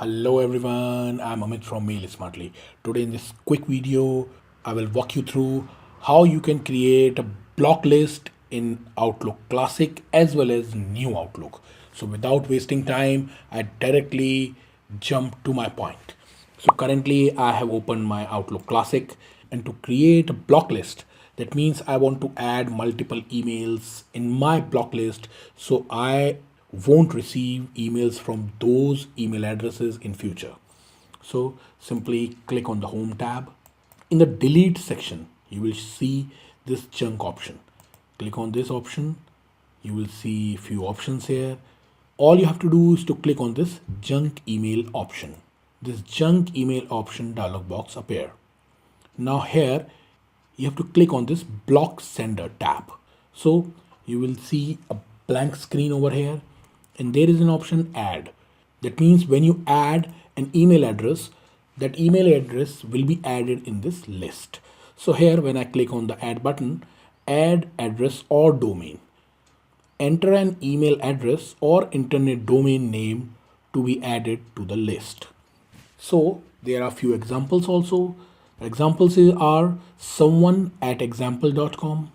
Hello everyone, I'm Amit from Mail Smartly. Today in this quick video, I will walk you through how you can create a block list in Outlook Classic as well as New Outlook. So without wasting time, I directly jump to my point. So currently I have opened my Outlook Classic and to create a block list, that means I want to add multiple emails in my block list so I won't receive emails from those email addresses in future. So simply click on the home tab. In the delete section, you will see this junk option. Click on this option. You will see few options here. All you have to do is to click on this junk email option. This junk email option dialog box appear. Now here you have to click on this block sender tab. So you will see a blank screen over here and there is an option add. That means when you add an email address, that email address will be added in this list. So here when I click on the add button, add address or domain. Enter an email address or internet domain name to be added to the list. So there are few examples also. Examples are someone at example.com,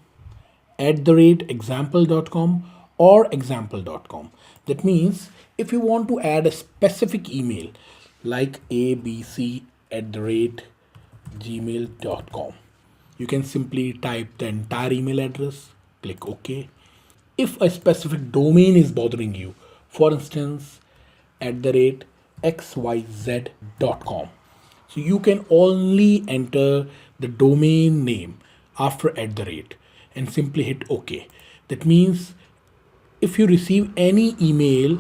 @example.com or example.com. That means if you want to add a specific email like abc at the rate gmail.com, you can simply type the entire email address, click OK. If a specific domain is bothering you, for instance, @xyz.com, so you can only enter the domain name after @ and simply hit OK. That means if you receive any email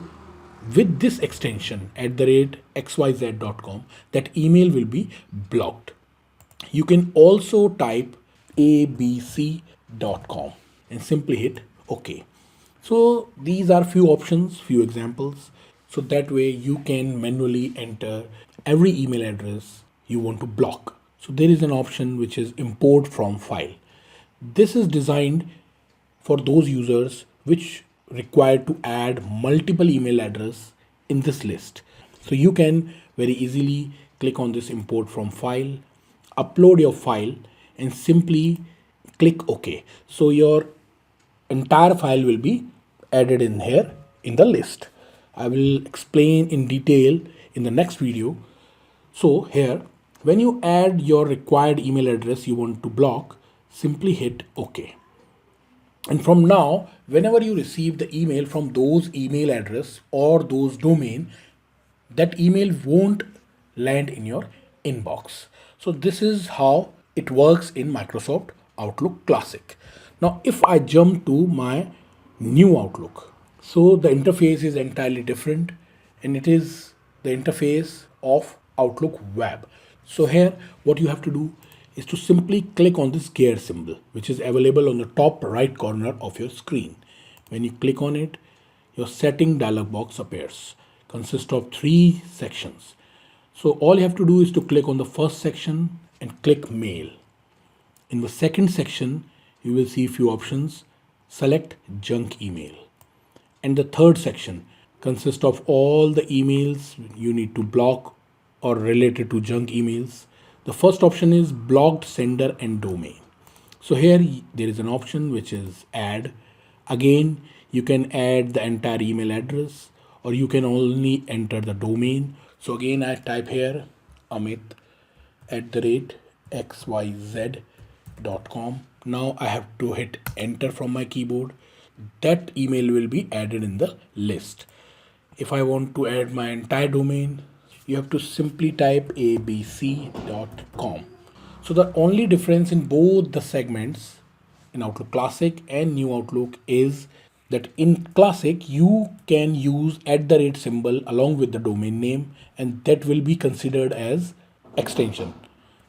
with this extension @xyz.com, that email will be blocked. You can also type abc.com and simply hit OK. So these are few options, few examples. So that way you can manually enter every email address you want to block. So there is an option which is import from file. This is designed for those users which require to add multiple email address in this list. So you can very easily click on this import from file, upload your file and simply click OK. So your entire file will be added in here in the list. I will explain in detail in the next video. So here, when you add your required email address you want to block, simply hit OK. And from now, whenever you receive the email from those email address or those domain, that email won't land in your inbox. So this is how it works in Microsoft Outlook Classic. Now, if I jump to my new Outlook, so the interface is entirely different and it is the interface of Outlook web. So here what you have to do is to simply click on this gear symbol which is available on the top right corner of your screen. When you click on it, your setting dialog box appears. Consists of 3 sections. So all you have to do is to click on the first section and click mail. In the second section, you will see a few options. Select junk email. And the third section consists of all the emails you need to block or related to junk emails. The first option is blocked sender and domain. So here there is an option which is add. Again, you can add the entire email address or you can only enter the domain. So again, I type here Amit @xyz.com. Now I have to hit enter from my keyboard. That email will be added in the list. If I want to add my entire domain, you have to simply type abc.com. So the only difference in both the segments in Outlook Classic and New Outlook is that in Classic you can use symbol along with the domain name and that will be considered as extension.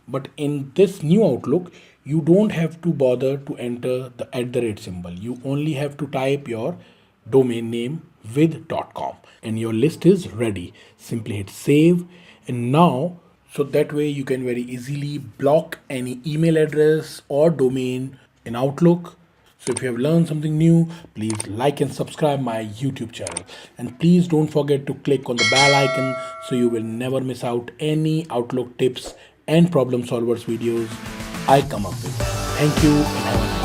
But in this New Outlook, you don't have to bother to enter the symbol. You only have to type your domain name with .com and your list is ready. Simply hit save and now so that way you can very easily block any email address or domain in Outlook So if you have learned something new, please like and subscribe my YouTube channel. And please don't forget to click on the bell icon so you will never miss out any Outlook tips and problem solvers videos I come up with. Thank you and have a